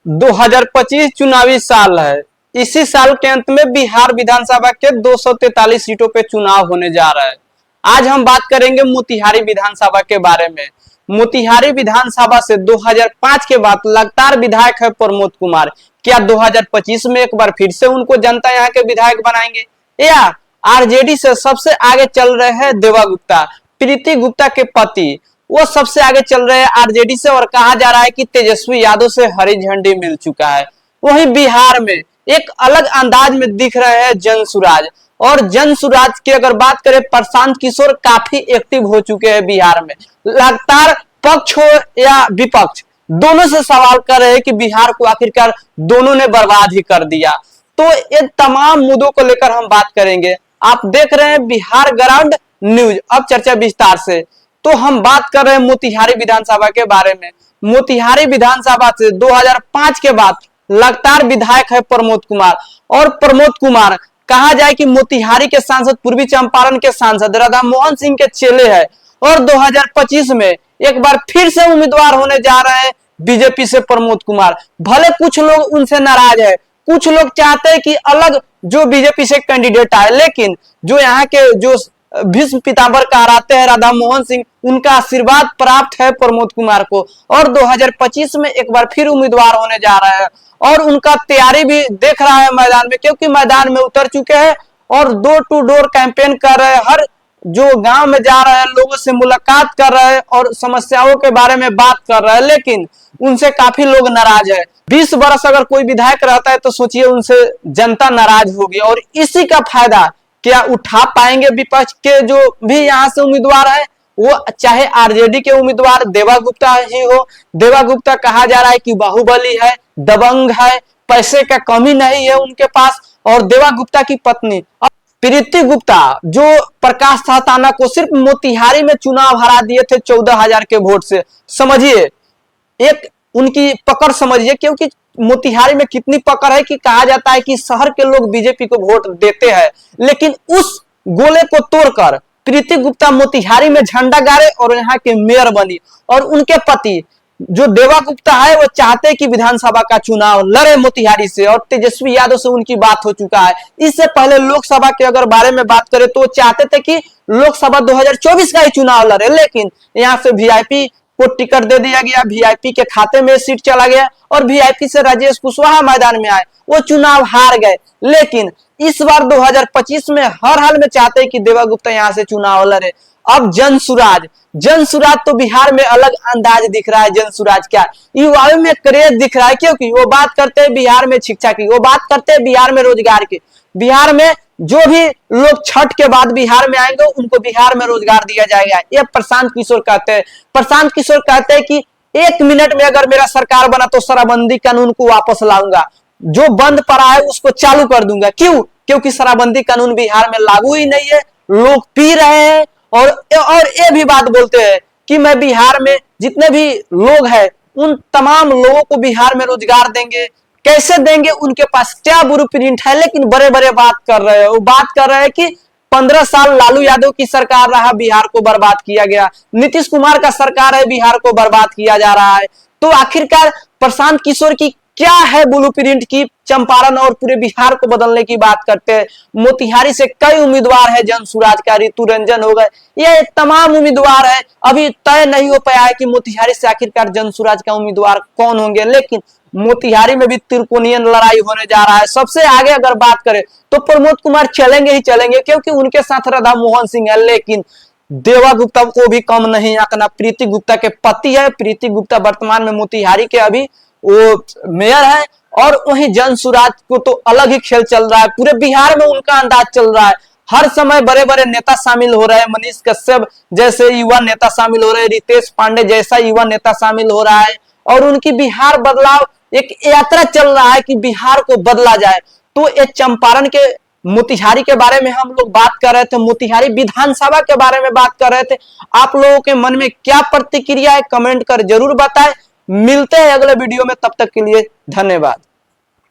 2025 चुनावी साल है। इसी साल के अंत में बिहार विधानसभा के 243 सीटों पे चुनाव होने जा रहा है। आज हम बात करेंगे मोतिहारी विधानसभा के बारे में। मोतिहारी विधानसभा से 2005 के बाद लगातार विधायक है प्रमोद कुमार। क्या 2025 में एक बार फिर से उनको जनता यहाँ के विधायक बनाएंगे, या आरजेडी से सबसे आगे चल रहे हैं देवा गुप्ता, प्रीति गुप्ता के पति, वो सबसे आगे चल रहे हैं आरजेडी से, और कहा जा रहा है कि तेजस्वी यादव से हरी झंडी मिल चुका है। वहीं बिहार में एक अलग अंदाज में दिख रहे हैं जनसुराज, और जनसुराज की अगर बात करें, प्रशांत किशोर काफी एक्टिव हो चुके हैं बिहार में। लगातार पक्ष हो या विपक्ष, दोनों से सवाल कर रहे हैं कि बिहार को आखिरकार दोनों ने बर्बाद ही कर दिया। तो ये तमाम मुद्दों को लेकर हम बात करेंगे। आप देख रहे हैं बिहार ग्राउंड न्यूज, अब चर्चा विस्तार से। तो हम बात कर रहे हैं मोतिहारी विधानसभा के बारे में। मोतिहारी विधानसभा से 2005 के बाद लगातार विधायक है प्रमोद कुमार, और प्रमोद कुमार कहा जाए कि मोतिहारी के सांसद, पूर्वी चंपारण के सांसद राधा मोहन सिंह के चेले हैं, और 2025 में एक बार फिर से उम्मीदवार होने जा रहे हैं बीजेपी से प्रमोद कुमार। भले कुछ लोग उनसे नाराज है, कुछ लोग चाहते हैं कि अलग जो बीजेपी से कैंडिडेट आए, लेकिन जो यहाँ के जो भीष्म पितामह कहलाते हैं राधा मोहन सिंह, उनका आशीर्वाद प्राप्त है प्रमोद कुमार को, और 2025 में एक बार फिर उम्मीदवार होने जा रहा है। और उनका तैयारी भी देख रहा है मैदान में, क्योंकि मैदान में उतर चुके हैं और डोर टू डोर कैंपेन कर रहे हैं। हर जो गांव में जा रहे हैं, लोगों से मुलाकात कर रहे हैं और समस्याओं के बारे में बात कर रहे हैं, लेकिन उनसे काफी लोग नाराज है। 20 वर्ष अगर कोई विधायक रहता है तो सोचिए उनसे जनता नाराज होगी, और इसी का फायदा क्या उठा पाएंगे विपक्ष के जो भी यहाँ से उम्मीदवार है, वो चाहे आरजेडी के उम्मीदवार देवा गुप्ता ही हो। देवा गुप्ता कहा जा रहा है कि बाहुबली है, दबंग है, पैसे का कमी नहीं है उनके पास। और देवा गुप्ता की पत्नी प्रीति गुप्ता, जो प्रकाश साहताना को सिर्फ मोतिहारी में चुनाव हरा दिए थे 14,000 के वोट से। समझिए एक उनकी पकड़ समझिए, क्योंकि मोतिहारी में कितनी पकड़ है कि कहा जाता है कि शहर के लोग बीजेपी को वोट देते हैं, लेकिन उस गोले को तोड़कर प्रीति गुप्ता मोतिहारी में झंडा गाड़े और यहाँ के मेयर बनी। और उनके पति जो देवा गुप्ता है, वो चाहते हैं कि विधानसभा का चुनाव लड़े मोतिहारी से, और तेजस्वी यादव से उनकी बात हो चुका है। इससे पहले लोकसभा के अगर बारे में बात करें तो चाहते थे कि लोकसभा 2024 का ही चुनाव लड़े, लेकिन यहाँ से वीआईपी को टिकट दे दिया गया, वीआईपी के खाते में सीट चला गया, और वीआईपी से राजेश कुशवाहा मैदान में आए, वो चुनाव हार गए। लेकिन इस बार 2025 में हर हाल में चाहते हैं कि देवा गुप्ता यहाँ से चुनाव लड़े। अब जनसुराज तो बिहार में अलग अंदाज दिख रहा है। जनसुराज क्या युवाओं में क्रेज दिख रहा है, क्योंकि वो बात करते हैं बिहार में शिक्षा की, वो बात करते हैं बिहार में रोजगार की। बिहार में जो भी लोग छठ के बाद बिहार में आएंगे उनको बिहार में रोजगार दिया जाएगा, ये प्रशांत किशोर कहते हैं। प्रशांत किशोर कहते हैं कि 1 मिनट में अगर मेरा सरकार बना तो शराबबंदी कानून को वापस लाऊंगा, जो बंद पड़ा है उसको चालू कर दूंगा। क्यों? क्योंकि शराबबंदी कानून बिहार में लागू ही नहीं है, लोग पी रहे हैं। और ये भी बात बोलते हैं कि मैं बिहार में जितने भी लोग हैं उन तमाम लोगों को बिहार में रोजगार देंगे। कैसे देंगे, उनके पास क्या ब्लूप्रिंट है, लेकिन बड़े बड़े बात कर रहे हैं। वो बात कर रहे हैं कि 15 साल लालू यादव की सरकार रहा, बिहार को बर्बाद किया गया। नीतीश कुमार का सरकार है, बिहार को बर्बाद किया जा रहा है। तो आखिरकार प्रशांत किशोर की क्या है ब्लूप्रिंट की चंपारण और पूरे बिहार को बदलने की बात करते हैं। मोतिहारी से कई उम्मीदवार है, जनसुराज का ऋतु रंजन हो गए, ये तमाम उम्मीदवार है। अभी तय नहीं हो पाया है कि मोतिहारी से आखिरकार जनसुराज का उम्मीदवार कौन होंगे, लेकिन मोतिहारी में भी त्रिकोणीय लड़ाई होने जा रहा है। सबसे आगे अगर बात करें तो प्रमोद कुमार चलेंगे ही चलेंगे, क्योंकि उनके साथ राधा मोहन सिंह है, लेकिन देवा गुप्ता को भी कम नहीं आंकना। प्रीति गुप्ता के पति है, प्रीति गुप्ता वर्तमान में मोतिहारी के अभी वो मेयर है, और वहीं जनसुराज को तो अलग ही खेल चल रहा है। पूरे बिहार में उनका अंदाज चल रहा है। हर समय बड़े बड़े नेता शामिल हो रहे हैं, मनीष कश्यप जैसे युवा नेता शामिल हो रहे हैं, रितेश पांडे जैसा युवा नेता शामिल हो रहा है, और उनकी बिहार बदलाव एक यात्रा चल रहा है कि बिहार को बदला जाए। तो ये चंपारण के मोतिहारी के बारे में हम लोग बात कर रहे थे, मोतिहारी विधानसभा के बारे में बात कर रहे थे। आप लोगों के मन में क्या प्रतिक्रिया है, कमेंट कर जरूर बताएं। मिलते हैं अगले वीडियो में, तब तक के लिए धन्यवाद।